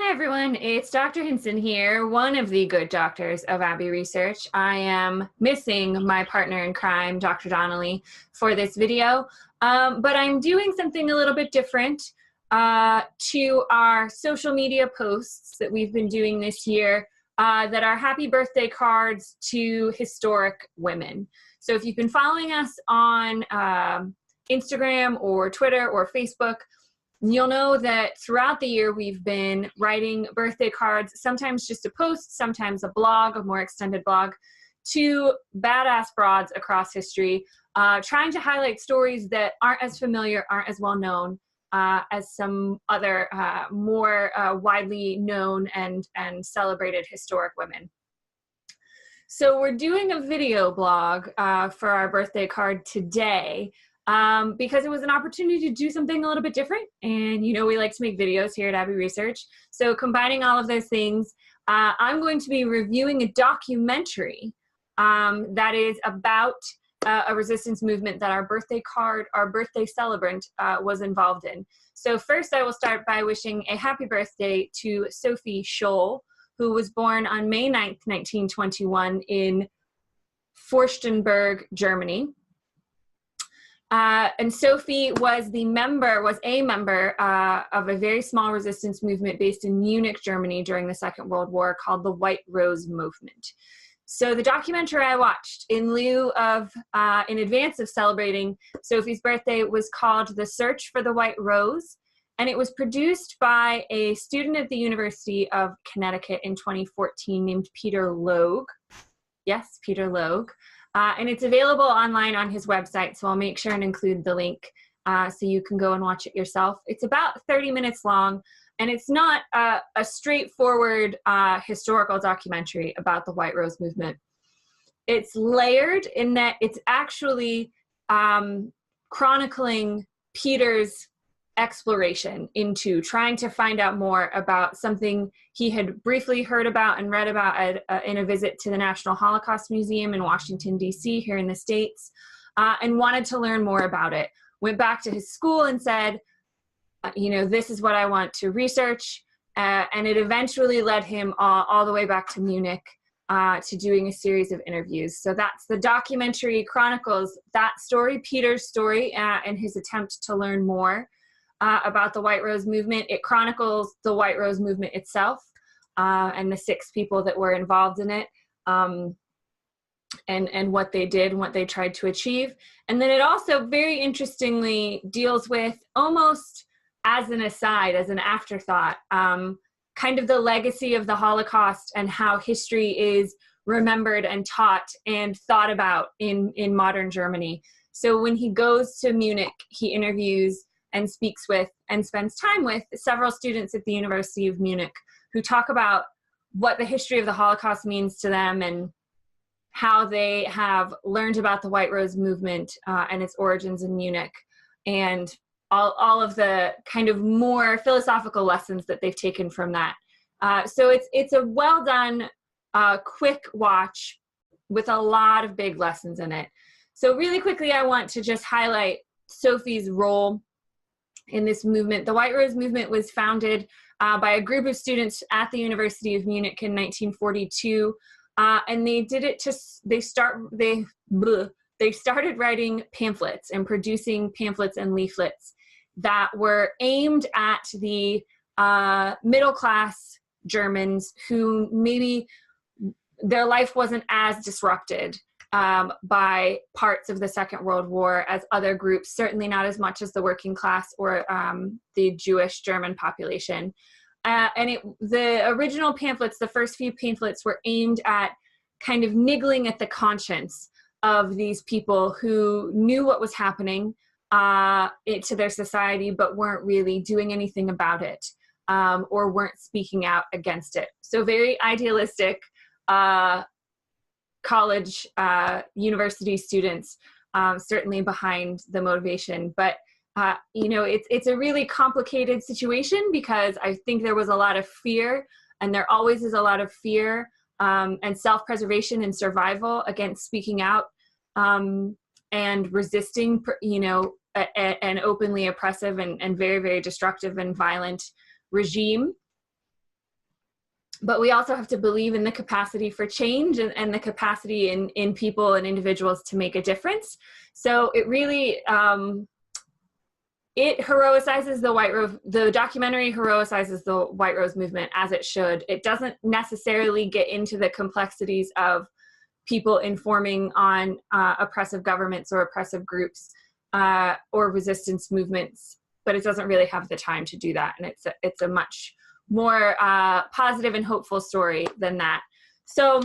Hi everyone, it's Dr. Hinson here, one of the good doctors of Abbey Research. I am missing my partner in crime, Dr. Donnelly, for this video, but I'm doing something a little bit different to our social media posts that we've been doing this year that are happy birthday cards to historic women. So if you've been following us on Instagram or Twitter or Facebook, you'll know that throughout the year we've been writing birthday cards, sometimes just a post, sometimes a blog, a more extended blog, to badass broads across history, trying to highlight stories that aren't as familiar, aren't as well known as some other more widely known and celebrated historic women. So we're doing a video blog for our birthday card today, because it was an opportunity to do something a little bit different. And, you know, we like to make videos here at Abbey Research. So combining all of those things, I'm going to be reviewing a documentary that is about a resistance movement that our birthday card, our birthday celebrant was involved in. So first I will start by wishing a happy birthday to Sophie Scholl, who was born on May 9th, 1921 in Furstenberg, Germany. And Sophie was a member of a very small resistance movement based in Munich, Germany during the Second World War called the White Rose Movement. So the documentary I watched in advance of celebrating Sophie's birthday was called The Search for the White Rose, and it was produced by a student at the University of Connecticut in 2014 named Peter Logue. Yes, Peter Logue. And it's available online on his website, so I'll make sure and include the link so you can go and watch it yourself. It's about 30 minutes long, and it's not a straightforward historical documentary about the White Rose movement. It's layered in that it's actually chronicling Peter's exploration into trying to find out more about something he had briefly heard about and read about in a visit to the National Holocaust Museum in Washington, D.C. here in the States, and wanted to learn more about it. Went back to his school and said, you know, this is what I want to research, and it eventually led him all the way back to Munich to doing a series of interviews. So that's the documentary chronicles that story, Peter's story, and his attempt to learn more about the White Rose movement. It chronicles the White Rose movement itself and the 6 people that were involved in it, and what they did and what they tried to achieve. And then it also very interestingly deals with, almost as an aside, as an afterthought, kind of the legacy of the Holocaust and how history is remembered and taught and thought about in modern Germany. So when he goes to Munich, he interviews and speaks with and spends time with several students at the University of Munich who talk about what the history of the Holocaust means to them and how they have learned about the White Rose movement and its origins in Munich, and all of the kind of more philosophical lessons that they've taken from that. So it's a well done, quick watch with a lot of big lessons in it. So really quickly, I want to just highlight Sophie's role in this movement. The White Rose movement was founded by a group of students at the University of Munich in 1942, and they did it they started writing pamphlets and producing pamphlets and leaflets that were aimed at the middle-class Germans who maybe their life wasn't as disrupted by parts of the Second World War as other groups, certainly not as much as the working class or the Jewish German population. The original pamphlets, the first few pamphlets, were aimed at kind of niggling at the conscience of these people who knew what was happening to their society, but weren't really doing anything about it, or weren't speaking out against it. So very idealistic college, university students, certainly behind the motivation. But, you know, it's a really complicated situation because I think there was a lot of fear, and there always is a lot of fear and self-preservation and survival against speaking out and resisting, you know, an openly oppressive and very, very destructive and violent regime. but we also have to believe in the capacity for change and the capacity in people and individuals to make a difference. So it really, it heroicizes the White Rose, the documentary heroicizes the White Rose movement as it should. It doesn't necessarily get into the complexities of people informing on oppressive governments or oppressive groups or resistance movements, but it doesn't really have the time to do that. And it's a much more positive and hopeful story than that. So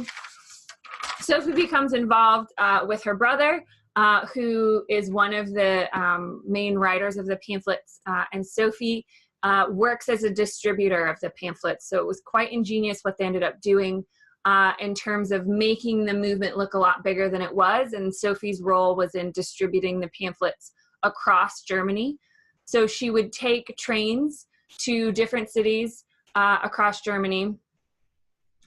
Sophie becomes involved with her brother, who is one of the main writers of the pamphlets, and Sophie works as a distributor of the pamphlets. So it was quite ingenious what they ended up doing in terms of making the movement look a lot bigger than it was. And Sophie's role was in distributing the pamphlets across Germany. So she would take trains to different cities across Germany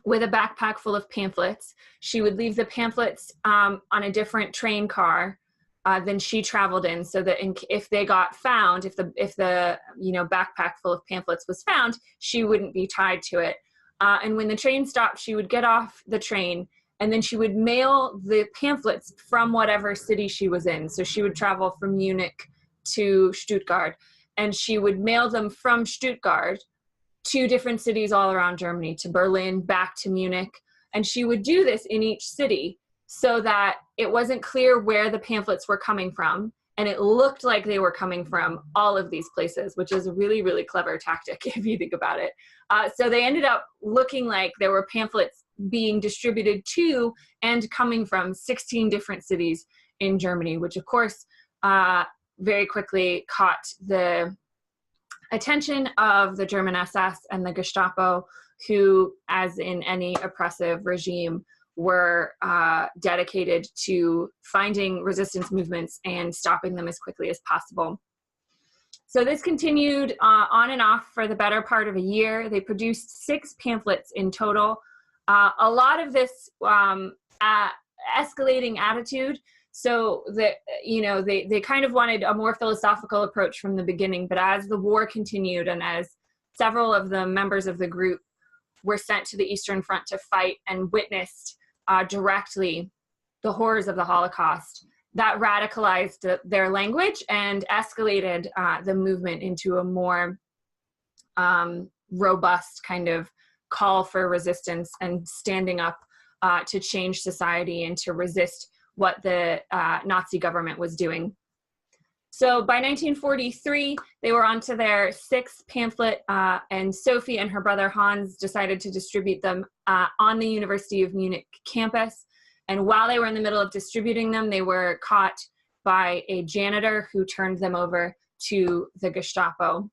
with a backpack full of pamphlets. She would leave the pamphlets on a different train car than she traveled in, so that if they got found, if the backpack full of pamphlets was found, she wouldn't be tied to it. And when the train stopped, she would get off the train, and then she would mail the pamphlets from whatever city she was in. So she would travel from Munich to Stuttgart, and she would mail them from Stuttgart to different cities all around Germany, to Berlin, back to Munich. And she would do this in each city so that it wasn't clear where the pamphlets were coming from. And it looked like they were coming from all of these places, which is a really, really clever tactic if you think about it. So they ended up looking like there were pamphlets being distributed to and coming from 16 different cities in Germany, which of course very quickly caught the attention of the German SS and the Gestapo, who, as in any oppressive regime, were dedicated to finding resistance movements and stopping them as quickly as possible. So this continued on and off for the better part of a year. They produced 6 pamphlets in total. A lot of this escalating attitude. So that, they kind of wanted a more philosophical approach from the beginning, but as the war continued and as several of the members of the group were sent to the Eastern Front to fight and witnessed directly the horrors of the Holocaust, that radicalized their language and escalated the movement into a more robust kind of call for resistance and standing up to change society and to resist what the Nazi government was doing. So by 1943, they were onto their 6th pamphlet, and Sophie and her brother Hans decided to distribute them on the University of Munich campus. And while they were in the middle of distributing them, they were caught by a janitor who turned them over to the Gestapo.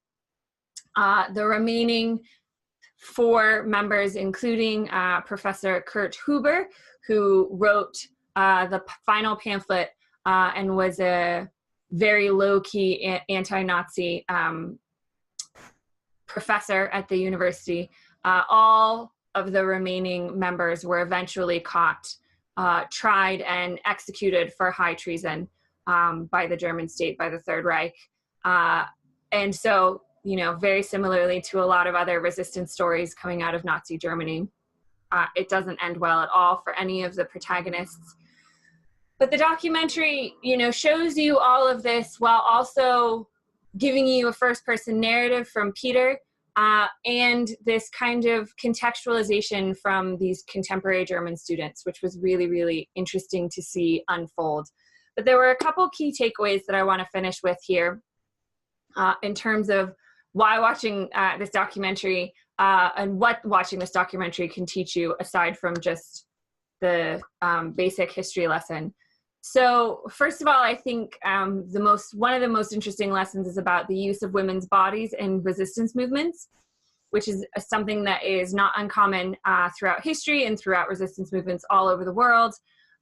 The remaining 4 members, including Professor Kurt Huber, who wrote the final pamphlet and was a very low-key anti-Nazi professor at the university. All of the remaining members were eventually caught, tried, and executed for high treason by the German state, by the Third Reich. And so, very similarly to a lot of other resistance stories coming out of Nazi Germany, it doesn't end well at all for any of the protagonists. But the documentary, shows you all of this while also giving you a first-person narrative from Peter and this kind of contextualization from these contemporary German students, which was really, really interesting to see unfold. But there were a couple key takeaways that I want to finish with here in terms of why watching this documentary and what watching this documentary can teach you aside from just the basic history lesson. So first of all, I think one of the most interesting lessons is about the use of women's bodies in resistance movements, which is something that is not uncommon throughout history and throughout resistance movements all over the world.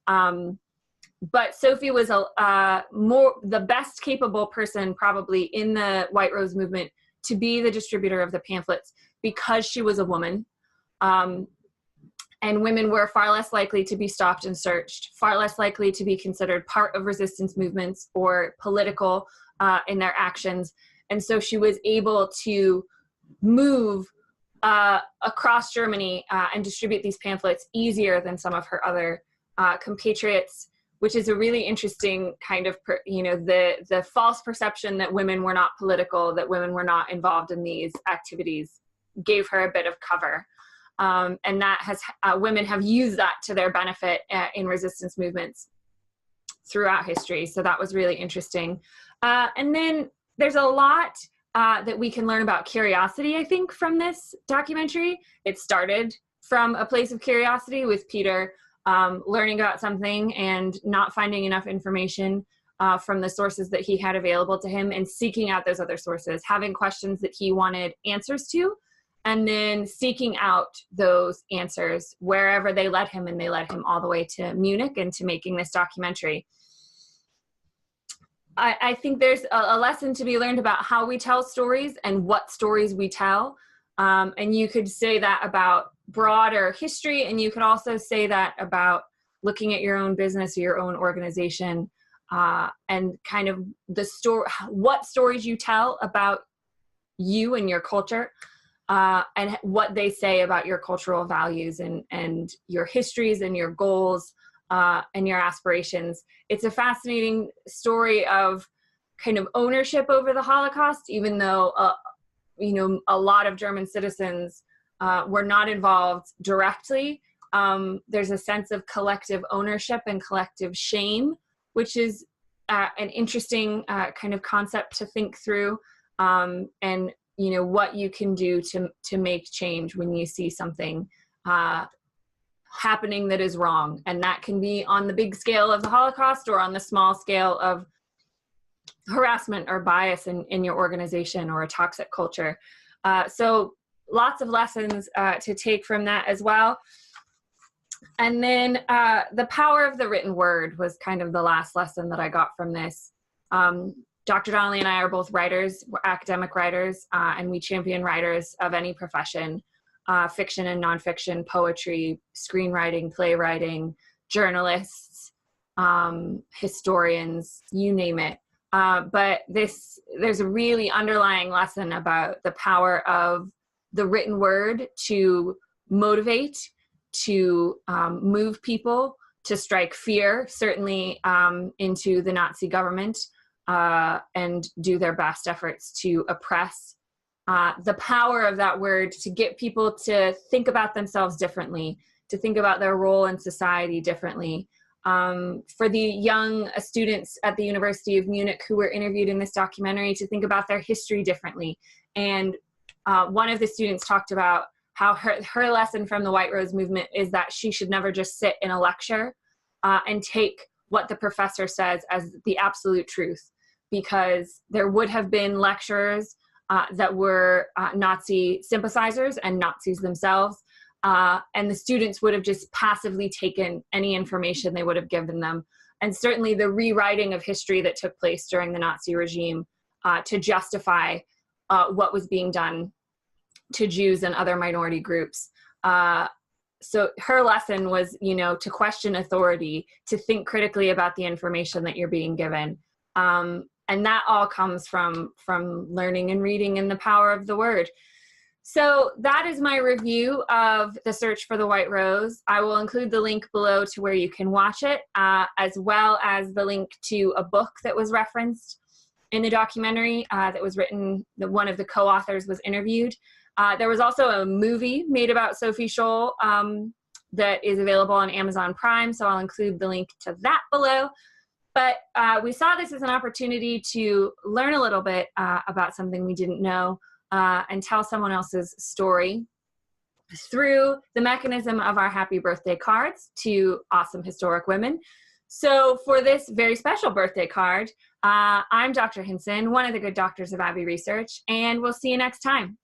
But Sophie was the best capable person probably in the White Rose movement to be the distributor of the pamphlets because she was a woman. And women were far less likely to be stopped and searched, far less likely to be considered part of resistance movements or political in their actions. And so she was able to move across Germany and distribute these pamphlets easier than some of her other compatriots, which is a really interesting kind of, the false perception that women were not political, that women were not involved in these activities, gave her a bit of cover. And that has, women have used that to their benefit in resistance movements throughout history. So that was really interesting. And then there's a lot that we can learn about curiosity, I think, from this documentary. It started from a place of curiosity with Peter learning about something and not finding enough information from the sources that he had available to him, and seeking out those other sources, having questions that he wanted answers to, and then seeking out those answers wherever they led him. And they led him all the way to Munich and to making this documentary. I think there's a lesson to be learned about how we tell stories and what stories we tell. And you could say that about broader history, and you could also say that about looking at your own business or your own organization, and kind of what stories you tell about you and your culture, and what they say about your cultural values and your histories and your goals and your aspirations. It's a fascinating story of kind of ownership over the Holocaust, even though a lot of German citizens were not involved directly. There's a sense of collective ownership and collective shame, which is an interesting kind of concept to think through, and what you can do to make change when you see something happening that is wrong. And that can be on the big scale of the Holocaust or on the small scale of harassment or bias in your organization or a toxic culture. So lots of lessons to take from that as well. And then the power of the written word was kind of the last lesson that I got from this. Dr. Donnelly and I are both writers, we're academic writers, and we champion writers of any profession, fiction and nonfiction, poetry, screenwriting, playwriting, journalists, historians, you name it. But there's a really underlying lesson about the power of the written word to motivate, to move people, to strike fear, certainly into the Nazi government, and do their best efforts to oppress. The power of that word to get people to think about themselves differently, to think about their role in society differently. For the young students at the University of Munich who were interviewed in this documentary, to think about their history differently. And one of the students talked about how her lesson from the White Rose movement is that she should never just sit in a lecture and take what the professor says as the absolute truth, because there would have been lecturers that were Nazi sympathizers and Nazis themselves, and the students would have just passively taken any information they would have given them. And certainly the rewriting of history that took place during the Nazi regime to justify what was being done to Jews and other minority groups. So her lesson was, to question authority, to think critically about the information that you're being given. And that all comes from learning and reading and the power of the word. So that is my review of The Search for the White Rose. I will include the link below to where you can watch it, as well as the link to a book that was referenced in the documentary that was written, one of the co-authors was interviewed. There was also a movie made about Sophie Scholl that is available on Amazon Prime, so I'll include the link to that below. But we saw this as an opportunity to learn a little bit about something we didn't know and tell someone else's story through the mechanism of our happy birthday cards to awesome historic women. So for this very special birthday card, I'm Dr. Hinson, one of the good doctors of Abbey Research, and we'll see you next time.